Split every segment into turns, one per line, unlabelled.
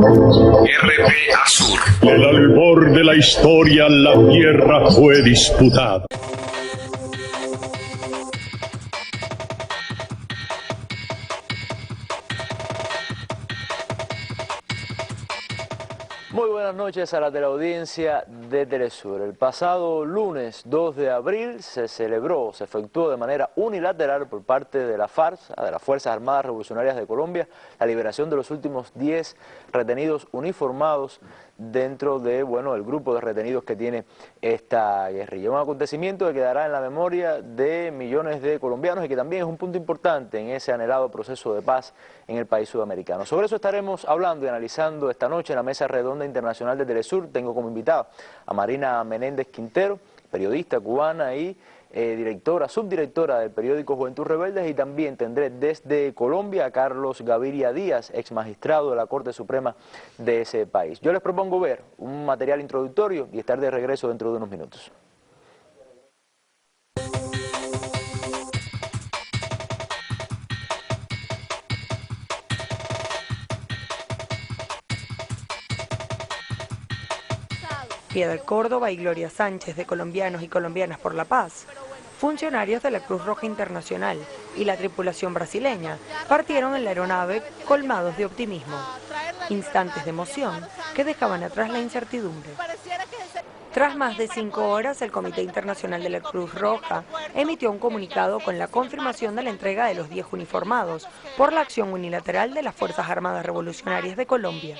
RPA Sur.
El albor de la historia, la tierra fue disputada.
Muy buenas noches a la teleaudiencia de Telesur. El pasado lunes 2 de abril se efectuó de manera unilateral por parte de la FARC, de las Fuerzas Armadas Revolucionarias de Colombia, la liberación de los últimos 10 retenidos uniformados dentro de, el grupo de retenidos que tiene esta guerrilla. Un acontecimiento que quedará en la memoria de millones de colombianos y que también es un punto importante en ese anhelado proceso de paz en el país sudamericano. Sobre eso estaremos hablando y analizando esta noche en la Mesa Redonda Internacional de Telesur. Tengo como invitada a Marina Menéndez Quintero, periodista cubana y subdirectora del periódico Juventud Rebeldes, y también tendré desde Colombia a Carlos Gaviria Díaz, ex magistrado de la Corte Suprema de ese país. Yo les propongo ver un material introductorio y estar de regreso dentro de unos minutos.
Piedad Córdoba y Gloria Sánchez, de Colombianos y Colombianas por la Paz, funcionarios de la Cruz Roja Internacional y la tripulación brasileña, partieron en la aeronave colmados de optimismo, instantes de emoción que dejaban atrás la incertidumbre. Tras más de 5 horas, el Comité Internacional de la Cruz Roja emitió un comunicado con la confirmación de la entrega de los 10 uniformados por la acción unilateral de las Fuerzas Armadas Revolucionarias de Colombia.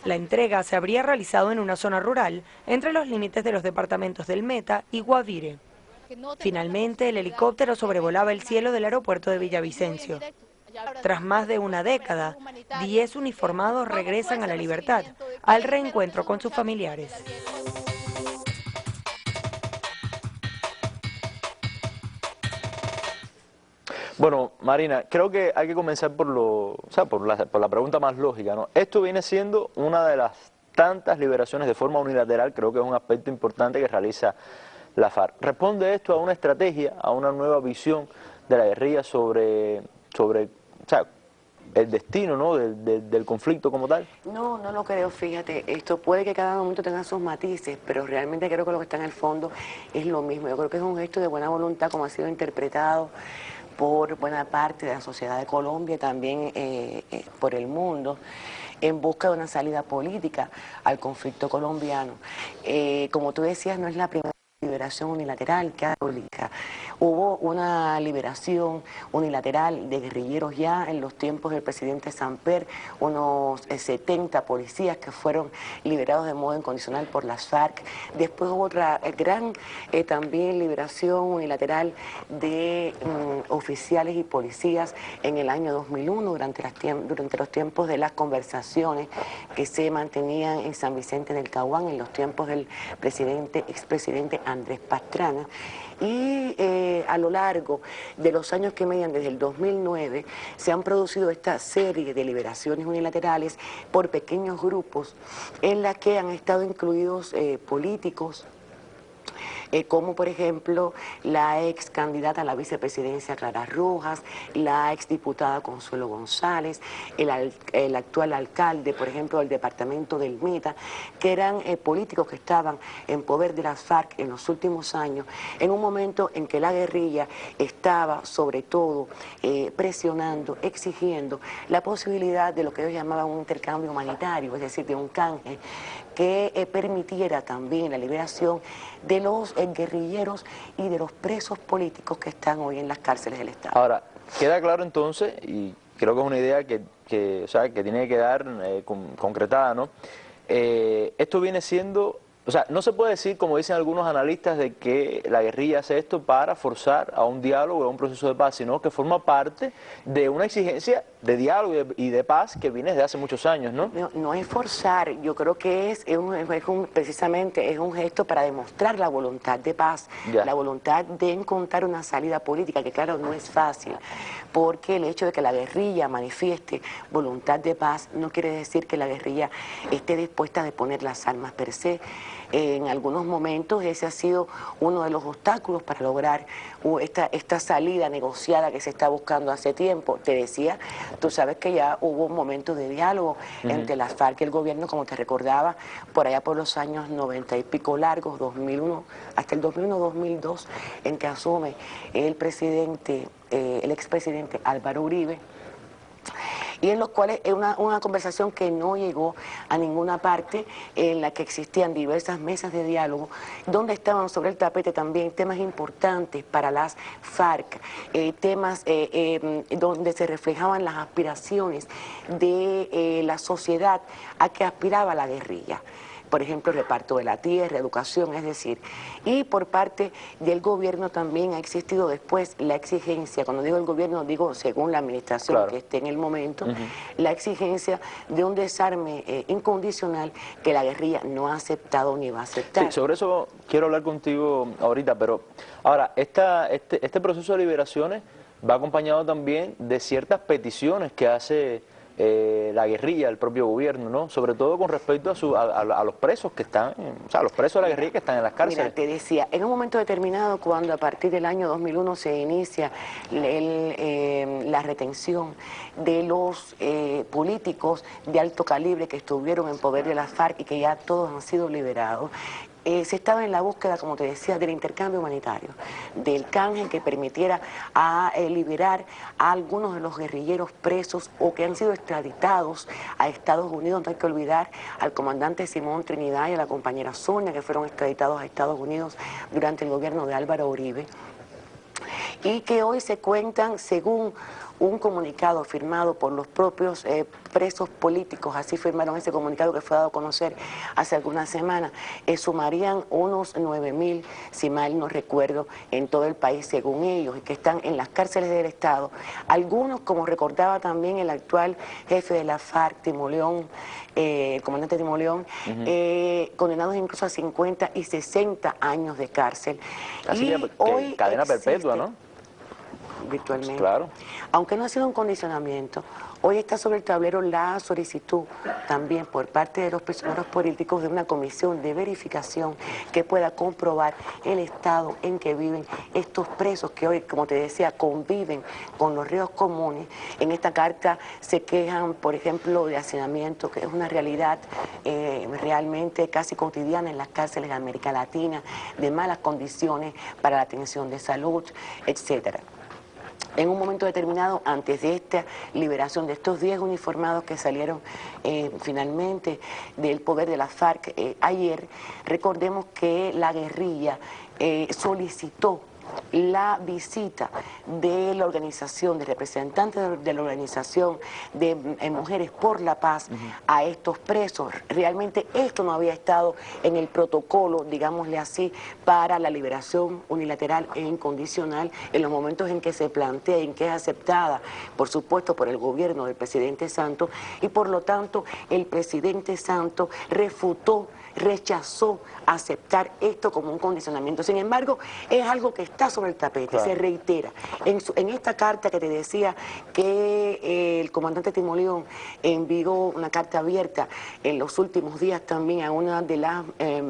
La entrega se habría realizado en una zona rural entre los límites de los departamentos del Meta y Guavire. Finalmente, el helicóptero sobrevolaba el cielo del aeropuerto de Villavicencio. Tras más de una década, 10 uniformados regresan a la libertad, al reencuentro con sus familiares.
Bueno, Marina, creo que hay que comenzar por la pregunta más lógica, ¿no? Esto viene siendo una de las tantas liberaciones de forma unilateral, creo que es un aspecto importante que realiza la FARC. ¿Responde esto a una estrategia, a una nueva visión de la guerrilla sobre el destino, ¿no?, del conflicto como tal?
No, no lo creo, fíjate, esto puede que cada momento tenga sus matices, pero realmente creo que lo que está en el fondo es lo mismo. Yo creo que es un gesto de buena voluntad, como ha sido interpretado por buena parte de la sociedad de Colombia y también por el mundo, en busca de una salida política al conflicto colombiano. Como tú decías, no es la primera liberación unilateral católica. Hubo una liberación unilateral de guerrilleros ya en los tiempos del presidente Samper, unos 70 policías que fueron liberados de modo incondicional por las FARC. Después hubo otra gran también liberación unilateral de oficiales y policías en el año 2001 durante los tiempos de las conversaciones que se mantenían en San Vicente del Caguán en los tiempos del expresidente Andrés Pastrana. Y a lo largo de los años que median desde el 2009 se han producido esta serie de liberaciones unilaterales por pequeños grupos en las que han estado incluidos políticos, como por ejemplo la ex candidata a la vicepresidencia Clara Rojas, la ex diputada Consuelo González, el actual alcalde, por ejemplo, del departamento del Meta, que eran políticos que estaban en poder de las FARC en los últimos años, en un momento en que la guerrilla estaba sobre todo presionando, exigiendo la posibilidad de lo que ellos llamaban un intercambio humanitario, es decir, de un canje que permitiera también la liberación de los guerrilleros y de los presos políticos que están hoy en las cárceles del Estado.
Ahora, queda claro entonces, y creo que es una idea que tiene que quedar concretada, ¿no? Esto viene siendo, no se puede decir, como dicen algunos analistas, de que la guerrilla hace esto para forzar a un diálogo, a un proceso de paz, sino que forma parte de una exigencia de diálogo y de paz que viene desde hace muchos años, ¿no?
No es forzar, yo creo que precisamente es un gesto para demostrar la voluntad de paz, la voluntad de encontrar una salida política, que claro, no es fácil, porque el hecho de que la guerrilla manifieste voluntad de paz no quiere decir que la guerrilla esté dispuesta a deponer las armas per se. En algunos momentos ese ha sido uno de los obstáculos para lograr esta salida negociada que se está buscando hace tiempo. Te decía, tú sabes que ya hubo un momento de diálogo entre las FARC y el gobierno, como te recordaba, por allá por los años 90 y pico largos, 2001, hasta el 2001-2002, en que asume el presidente, el expresidente Álvaro Uribe, y en los cuales es una conversación que no llegó a ninguna parte, en la que existían diversas mesas de diálogo, donde estaban sobre el tapete también temas importantes para las FARC, temas donde se reflejaban las aspiraciones de la sociedad a que aspiraba la guerrilla. Por ejemplo, el reparto de la tierra, educación, es decir, y por parte del gobierno también ha existido después la exigencia, cuando digo el gobierno digo según la administración que esté en el momento, la exigencia de un desarme incondicional que la guerrilla no ha aceptado ni va a aceptar.
Sí, sobre eso quiero hablar contigo ahorita, pero ahora, este proceso de liberaciones va acompañado también de ciertas peticiones que hace la guerrilla, el propio gobierno, ¿no? Sobre todo con respecto a los presos que están, o sea, los presos de la guerrilla que están en las cárceles.
Mira, te decía, en un momento determinado, cuando a partir del año 2001 se inicia la retención de los políticos de alto calibre que estuvieron en poder de las FARC y que ya todos han sido liberados, se estaba en la búsqueda, como te decía, del intercambio humanitario, del canje que permitiera liberar a algunos de los guerrilleros presos o que han sido extraditados a Estados Unidos. No hay que olvidar al comandante Simón Trinidad y a la compañera Sonia, que fueron extraditados a Estados Unidos durante el gobierno de Álvaro Uribe, y que hoy se cuentan, según un comunicado firmado por los propios presos políticos, así firmaron ese comunicado que fue dado a conocer hace algunas semanas, sumarían unos 9.000, si mal no recuerdo, en todo el país, según ellos, y que están en las cárceles del Estado. Algunos, como recordaba también el actual jefe de la FARC, Timoleón, el comandante Timoleón, condenados incluso a 50 y 60 años de cárcel.
Así
y
que
hoy
cadena perpetua, ¿no?
Virtualmente.
Claro.
Aunque no ha sido un condicionamiento, hoy está sobre el tablero la solicitud también por parte de los prisioneros políticos de una comisión de verificación que pueda comprobar el estado en que viven estos presos que hoy, como te decía, conviven con los reos comunes. En esta carta se quejan, por ejemplo, de hacinamiento, que es una realidad realmente casi cotidiana en las cárceles de América Latina, de malas condiciones para la atención de salud, etcétera. En un momento determinado, antes de esta liberación de estos 10 uniformados que salieron finalmente del poder de la FARC ayer, recordemos que la guerrilla solicitó la visita de la organización, de representantes de la organización de Mujeres por la Paz a estos presos. Realmente esto no había estado en el protocolo, digámosle así, para la liberación unilateral e incondicional en los momentos en que se plantea y en que es aceptada, por supuesto, por el gobierno del presidente Santos, y por lo tanto el presidente Santos rechazó aceptar esto como un condicionamiento. Sin embargo, es algo que está sobre el tapete, se reitera. En esta carta que te decía que el comandante Timoleón envió una carta abierta en los últimos días también a una de las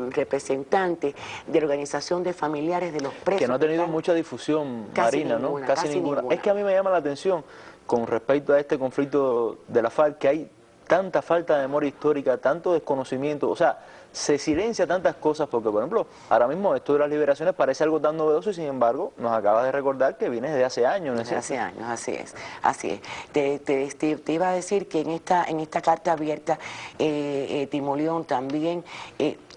representantes de la organización de familiares de los presos.
Que no ha tenido mucha difusión, Marina, ¿no? Casi ninguna. Es que a mí me llama la atención con respecto a este conflicto de la FARC, que hay tanta falta de memoria histórica, tanto desconocimiento, o sea, se silencia tantas cosas, porque por ejemplo, ahora mismo esto de las liberaciones parece algo tan novedoso y sin embargo nos acabas de recordar que viene desde hace años, ¿no?
Desde hace años, así es, así es. Te iba a decir que en esta carta abierta, Timoleón también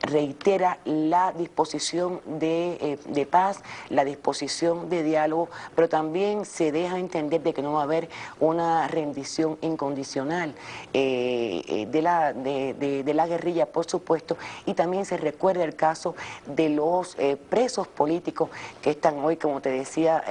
reitera la disposición de paz, la disposición de diálogo, pero también se deja entender de que no va a haber una rendición incondicional de la guerrilla, por supuesto, y también se recuerda el caso de los presos políticos que están hoy, como te decía,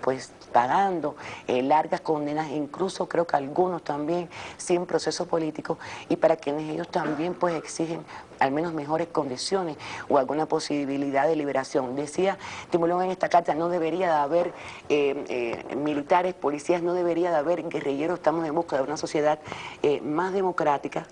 pues pagando largas condenas, incluso creo que algunos también sin proceso político, y para quienes ellos también pues exigen al menos mejores condiciones o alguna posibilidad de liberación. Decía Timoleón en esta carta, no debería de haber militares, policías, no debería de haber guerrilleros, estamos en busca de una sociedad más democrática,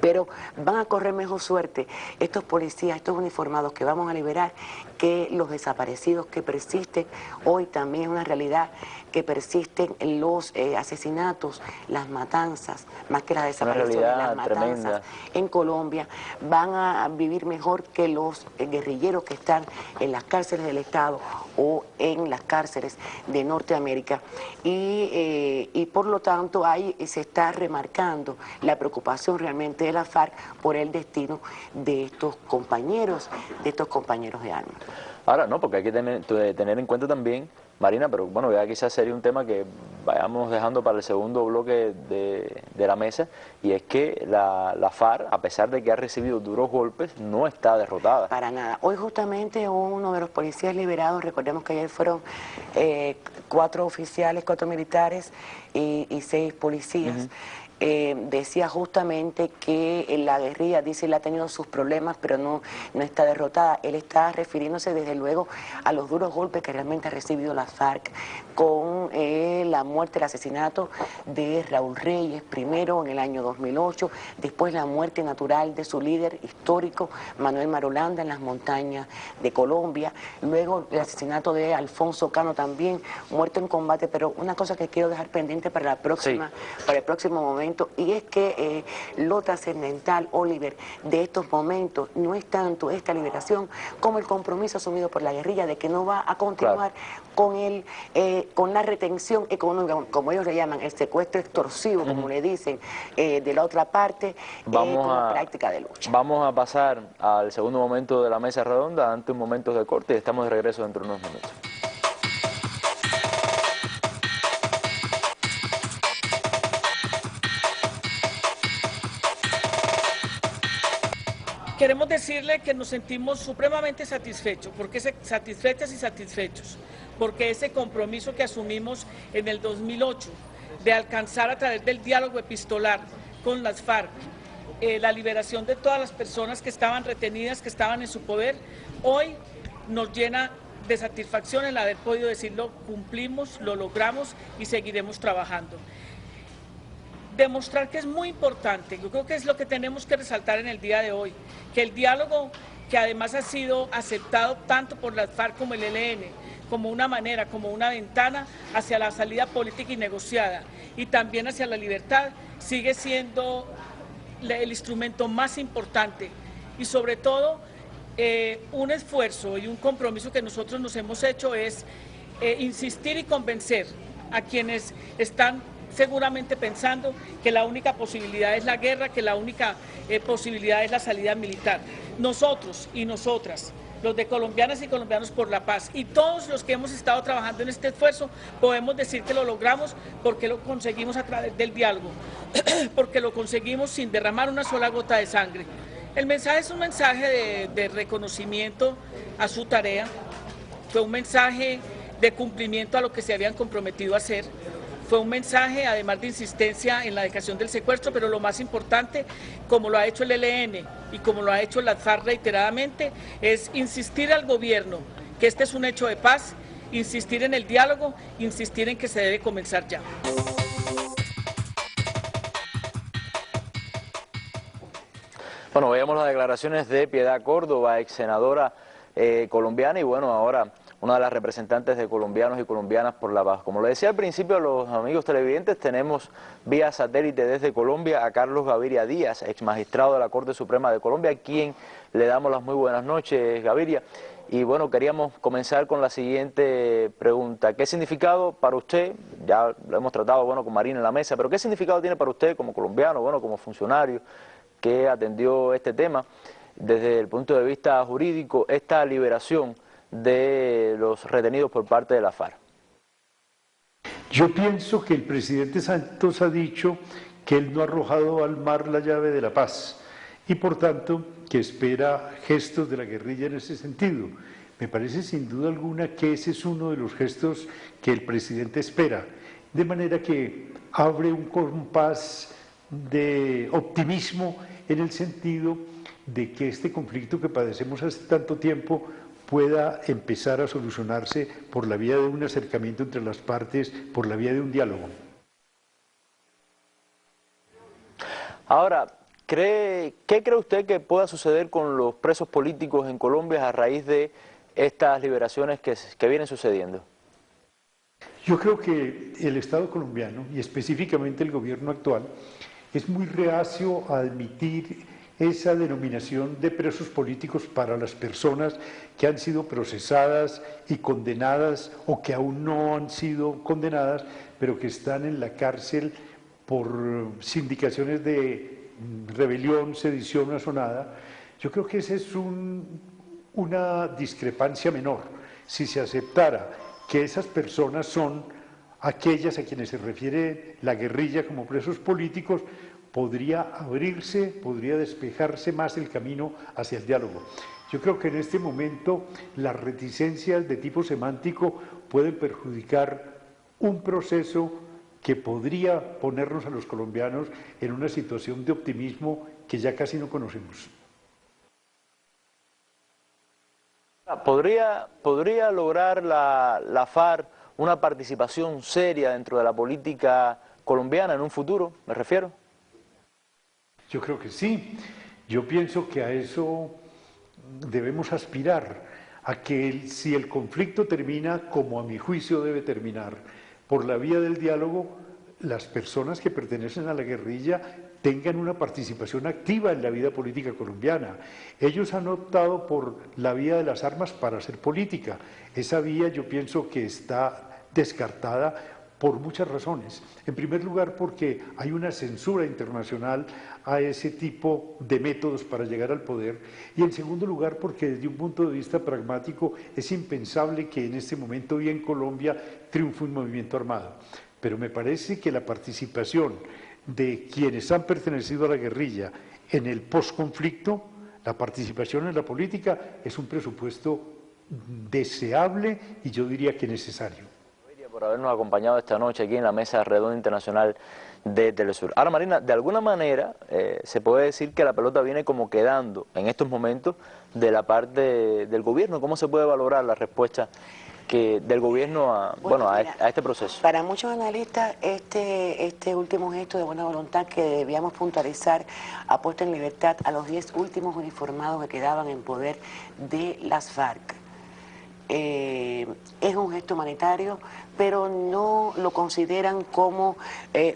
pero van a correr mejor suerte estos policías, estos uniformados que vamos a liberar, que los desaparecidos que persisten. Hoy también es una realidad que persisten los asesinatos, las matanzas, más que las desapariciones, las matanzas tremenda en Colombia. Van a vivir mejor que los guerrilleros que están en las cárceles del Estado o en las cárceles de Norteamérica, y por lo tanto ahí se está remarcando la preocupación realmente de la FARC por el destino de estos compañeros de armas.
Ahora, no, porque hay que tener en cuenta también, Marina, pero bueno, ya quizás sería un tema que vayamos dejando para el segundo bloque de la mesa, y es que la FARC, a pesar de que ha recibido duros golpes, no está derrotada.
Para nada. Hoy justamente uno de los policías liberados, recordemos que ayer fueron 4 oficiales, 4 militares y 6 policías. Decía justamente que la guerrilla, dice, él ha tenido sus problemas, pero no está derrotada. Él está refiriéndose desde luego a los duros golpes que realmente ha recibido la FARC con la muerte, el asesinato de Raúl Reyes, primero en el año 2008, después la muerte natural de su líder histórico, Manuel Marulanda, en las montañas de Colombia, luego el asesinato de Alfonso Cano también, muerto en combate. Pero una cosa que quiero dejar pendiente para la próxima, para el próximo momento, y es que lo trascendental, Oliver, de estos momentos no es tanto esta liberación como el compromiso asumido por la guerrilla de que no va a continuar con la retención económica, como ellos le llaman, el secuestro extorsivo, como le dicen, de la otra parte, como práctica de lucha.
Vamos a pasar al segundo momento de la mesa redonda, ante un momento de corte, y estamos de regreso dentro de unos minutos.
Queremos decirle que nos sentimos supremamente satisfechos, satisfechas y satisfechos, porque ese compromiso que asumimos en el 2008 de alcanzar a través del diálogo epistolar con las FARC la liberación de todas las personas que estaban retenidas, que estaban en su poder, hoy nos llena de satisfacción el haber podido decirlo, cumplimos, lo logramos y seguiremos trabajando. Demostrar que es muy importante, yo creo que es lo que tenemos que resaltar en el día de hoy, que el diálogo, que además ha sido aceptado tanto por las FARC como el ELN, como una manera, como una ventana hacia la salida política y negociada, y también hacia la libertad, sigue siendo el instrumento más importante, y sobre todo un esfuerzo y un compromiso que nosotros nos hemos hecho es insistir y convencer a quienes están seguramente pensando que la única posibilidad es la guerra, que la única posibilidad es la salida militar. Nosotros y nosotras, los de Colombianas y Colombianos por la Paz, y todos los que hemos estado trabajando en este esfuerzo, podemos decir que lo logramos porque lo conseguimos a través del diálogo, porque lo conseguimos sin derramar una sola gota de sangre. El mensaje es un mensaje de reconocimiento a su tarea, fue un mensaje de cumplimiento a lo que se habían comprometido a hacer. Fue un mensaje, además de insistencia en la dejación del secuestro, pero lo más importante, como lo ha hecho el ELN y como lo ha hecho la FARC reiteradamente, es insistir al gobierno que este es un hecho de paz, insistir en el diálogo, insistir en que se debe comenzar ya.
Bueno, veíamos las declaraciones de Piedad Córdoba, ex senadora colombiana, y bueno, ahora una de las representantes de Colombianos y Colombianas por la Paz. Como le decía al principio a los amigos televidentes, tenemos vía satélite desde Colombia a Carlos Gaviria Díaz, ex magistrado de la Corte Suprema de Colombia, a quien le damos las muy buenas noches, Gaviria. Y bueno, queríamos comenzar con la siguiente pregunta. ¿Qué significado para usted, ya lo hemos tratado con Marina en la mesa, pero qué significado tiene para usted como colombiano, como funcionario que atendió este tema, desde el punto de vista jurídico, esta liberación de los retenidos por parte de la FARC?
Yo pienso que el presidente Santos ha dicho que él no ha arrojado al mar la llave de la paz y por tanto que espera gestos de la guerrilla en ese sentido. Me parece sin duda alguna que ese es uno de los gestos que el presidente espera, de manera que abre un compás de optimismo en el sentido de que este conflicto que padecemos hace tanto tiempo pueda empezar a solucionarse por la vía de un acercamiento entre las partes, por la vía de un diálogo.
Ahora, ¿Qué cree usted que pueda suceder con los presos políticos en Colombia a raíz de estas liberaciones que vienen sucediendo?
Yo creo que el Estado colombiano, y específicamente el gobierno actual, es muy reacio a admitir esa denominación de presos políticos para las personas que han sido procesadas y condenadas o que aún no han sido condenadas, pero que están en la cárcel por sindicaciones de rebelión, sedición o asonada. Yo creo que esa es una discrepancia menor. Si se aceptara que esas personas son aquellas a quienes se refiere la guerrilla como presos políticos, podría abrirse, podría despejarse más el camino hacia el diálogo. Yo creo que en este momento las reticencias de tipo semántico pueden perjudicar un proceso que podría ponernos a los colombianos en una situación de optimismo que ya casi no conocemos.
¿Podría lograr la FARC una participación seria dentro de la política colombiana en un futuro, me refiero?
Yo creo que sí. Yo pienso que a eso debemos aspirar, a que si el conflicto termina como a mi juicio debe terminar, por la vía del diálogo, las personas que pertenecen a la guerrilla tengan una participación activa en la vida política colombiana. Ellos han optado por la vía de las armas para hacer política. Esa vía yo pienso que está descartada por muchas razones. En primer lugar, porque hay una censura internacional a ese tipo de métodos para llegar al poder. Y en segundo lugar, porque desde un punto de vista pragmático es impensable que en este momento y en Colombia triunfe un movimiento armado. Pero me parece que la participación de quienes han pertenecido a la guerrilla en el posconflicto, la participación en la política es un presupuesto deseable y yo diría que necesario.
Por habernos acompañado esta noche aquí en la Mesa Redonda Internacional de Telesur. Ahora, Marina, de alguna manera se puede decir que la pelota viene como quedando en estos momentos de la parte del gobierno. ¿Cómo se puede valorar la respuesta del gobierno a este proceso?
Para muchos analistas, este último gesto de buena voluntad que debíamos puntualizar ha puesto en libertad a los 10 últimos uniformados que quedaban en poder de las FARC. Es un gesto humanitario, pero no lo consideran como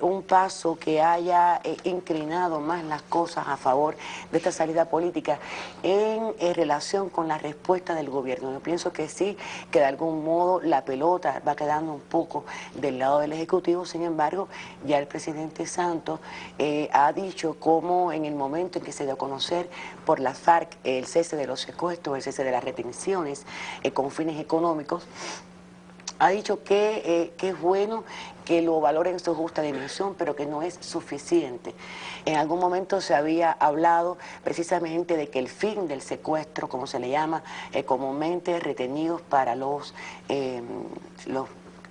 un paso que haya inclinado más las cosas a favor de esta salida política en relación con la respuesta del gobierno. Yo pienso que sí, que de algún modo la pelota va quedando un poco del lado del Ejecutivo. Sin embargo, ya el presidente Santos ha dicho cómo en el momento en que se dio a conocer por la FARC el cese de los secuestros, el cese de las retenciones con fines económicos, ha dicho que es bueno que lo valoren en su justa dimensión, pero que no es suficiente. En algún momento se había hablado precisamente de que el fin del secuestro, como se le llama comúnmente, retenidos para los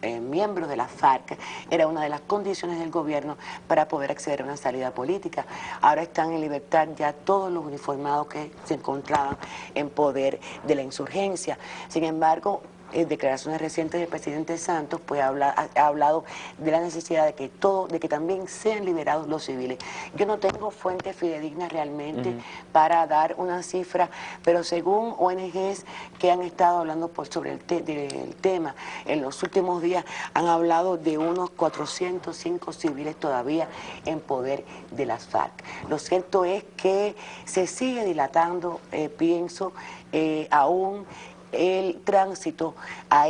miembros de la FARC, era una de las condiciones del gobierno para poder acceder a una salida política. Ahora están en libertad ya todos los uniformados que se encontraban en poder de la insurgencia. Sin embargo, en declaraciones recientes del presidente Santos pues ha hablado de la necesidad de que también sean liberados los civiles. Yo no tengo fuentes fidedignas realmente para dar una cifra, pero según ONGs que han estado hablando sobre el tema en los últimos días, han hablado de unos 405 civiles todavía en poder de las FARC. Lo cierto es que se sigue dilatando, pienso, aún el tránsito a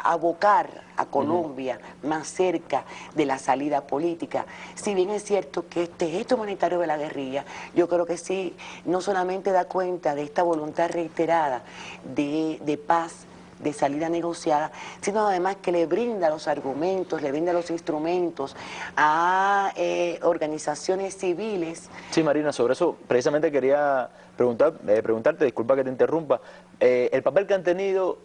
abocar a Colombia más cerca de la salida política. Si bien es cierto que este gesto humanitario de la guerrilla, yo creo que sí, no solamente da cuenta de esta voluntad reiterada de paz, de salida negociada, sino además que le brinda los argumentos, le brinda los instrumentos a organizaciones civiles.
Sí, Marina, sobre eso precisamente quería preguntarte, disculpa que te interrumpa, el papel que han tenido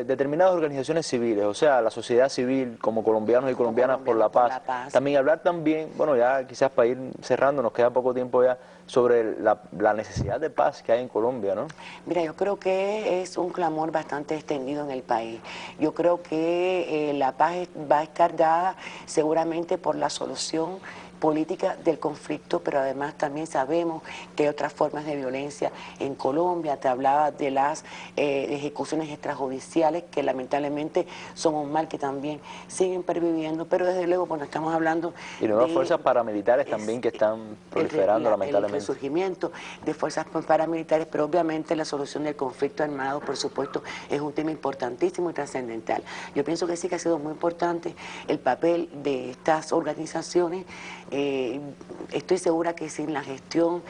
determinadas organizaciones civiles, o sea, la sociedad civil como colombianos y colombianas por la paz. También hablar también, bueno, ya quizás para ir cerrando, nos queda poco tiempo ya, sobre la necesidad de paz que hay en Colombia, ¿no?
Mira, yo creo que es un clamor bastante extendido en el país. Yo creo que la paz va a estar dada seguramente por la solución política del conflicto, pero además también sabemos que hay otras formas de violencia en Colombia. Te hablaba de las ejecuciones extrajudiciales, que lamentablemente son un mal que también siguen perviviendo, pero desde luego cuando estamos hablando
y nuevas fuerzas paramilitares también que están proliferando lamentablemente.
El resurgimiento de fuerzas paramilitares, pero obviamente la solución del conflicto armado, por supuesto, es un tema importantísimo y trascendental. Yo pienso que sí que ha sido muy importante el papel de estas organizaciones. Estoy segura que sin la gestión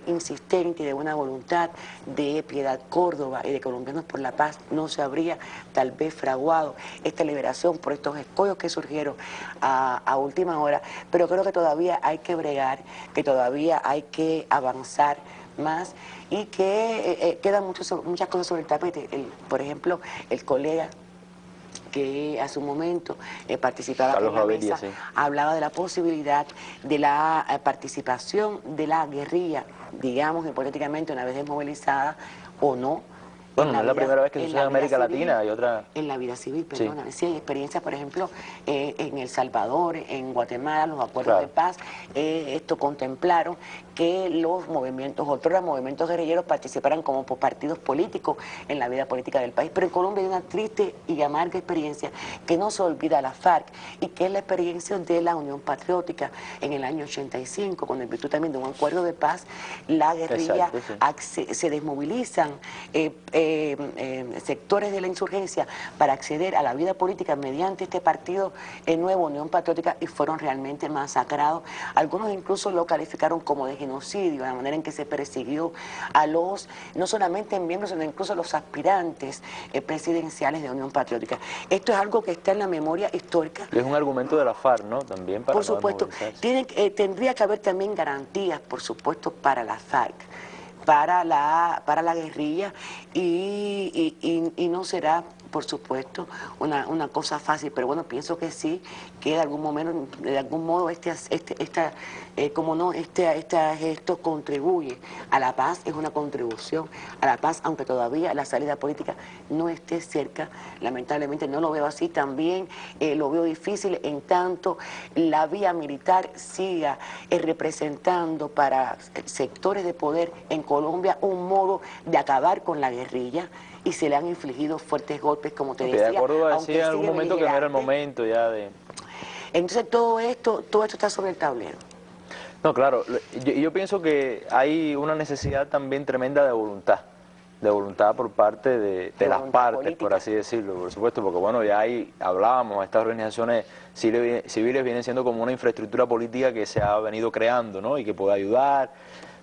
insistente y de buena voluntad de Piedad Córdoba y de Colombianos por la Paz no se habría tal vez fraguado esta liberación por estos escollos que surgieron a última hora, pero creo que todavía hay que bregar, que todavía hay que avanzar más y que quedan muchas cosas sobre el tapete. Por ejemplo, el colega que hace un momento participaba en la mesa, sí, hablaba de la posibilidad de la participación de la guerrilla, digamos, hipotéticamente, una vez desmovilizada o no.
Bueno, no es la primera vez que sucede en América Latina, hay otra...
En la vida civil, perdóname. Sí, hay experiencias, por ejemplo, en El Salvador, en Guatemala, los acuerdos de paz, esto contemplaron que los movimientos, otros movimientos guerrilleros participaran como partidos políticos en la vida política del país. Pero en Colombia hay una triste y amarga experiencia que no se olvida a la FARC y que es la experiencia de la Unión Patriótica en el año 85, cuando en virtud también de un acuerdo de paz, la guerrilla se desmovilizan sectores de la insurgencia para acceder a la vida política mediante este partido nuevo, Unión Patriótica, y fueron realmente masacrados. Algunos incluso lo calificaron como de genocidio, la manera en que se persiguió a los, no solamente miembros, sino incluso a los aspirantes presidenciales de Unión Patriótica. Esto es algo que está en la memoria histórica.
Es un argumento de la FARC, ¿no? También para
por supuesto, tendría que haber también garantías, por supuesto, para la FARC, para la guerrilla y no será, por supuesto, una cosa fácil, pero bueno, pienso que sí, que de algún modo esto contribuye a la paz, es una contribución a la paz, aunque todavía la salida política no esté cerca. Lamentablemente no lo veo así, también lo veo difícil en tanto la vía militar siga representando para sectores de poder en Colombia un modo de acabar con la guerrilla, y se le han infligido fuertes golpes, como te decía.
De acuerdo, decía en algún momento que no era el momento ya de...
Entonces todo esto está sobre el tablero.
No, claro, yo pienso que hay una necesidad también tremenda de voluntad por parte de las partes, política, por así decirlo, por supuesto, porque bueno, ya ahí hablábamos, estas organizaciones civiles vienen siendo como una infraestructura política que se ha venido creando, ¿no? Y que puede ayudar,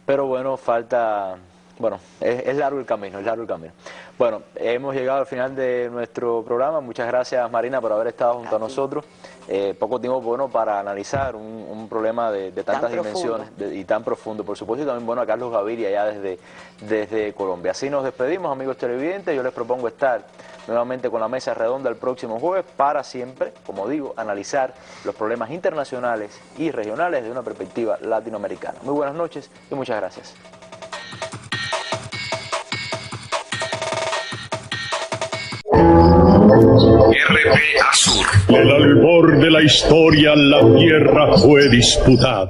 pero bueno, falta... Bueno, es largo el camino, es largo el camino. Bueno, hemos llegado al final de nuestro programa. Muchas gracias, Marina, por haber estado junto a nosotros. Poco tiempo bueno para analizar un problema de tantas dimensiones y tan profundo, por supuesto, y también bueno a Carlos Gaviria ya desde Colombia. Así nos despedimos, amigos televidentes. Yo les propongo estar nuevamente con la mesa redonda el próximo jueves para siempre, como digo, analizar los problemas internacionales y regionales desde una perspectiva latinoamericana. Muy buenas noches y muchas gracias.
RP Azur. El albor de la historia, la tierra fue disputada.